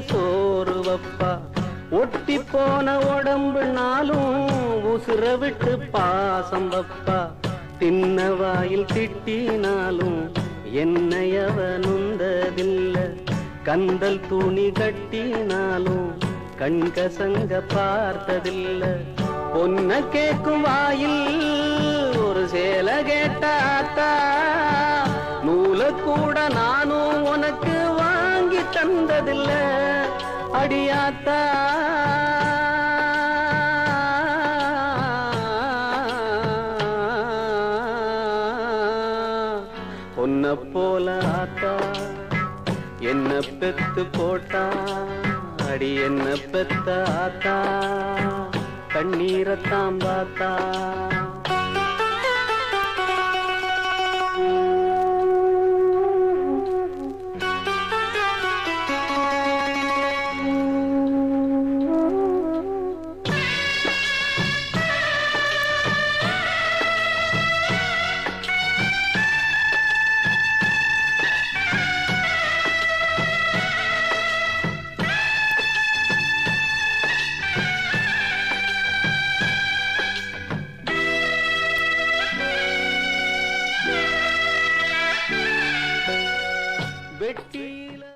சோறு வப்பா. ஒட்டி போன உடம்புனாலும் உசுர விட்டு பாசம் வப்பா. தின்ன வாயில் திட்டினாலும் என்னையவ நுந்ததில்ல. கந்தல் துணி கட்டினாலும் கண்கசங்க பார்த்ததில்ல. பொன்ன கேக்கும் வாயில் ஒரு சேல கேட்டாத்தா, நூல கூட நானும் உனக்கு வாங்கி தந்ததில்ல. அடியாத்தா பொன்ன போல ஆத்தா என்ன பெத்து போட்டா. அடி என்ன பெத்த ஆத்தா கண்ணீரத்தாம் பார்த்தா.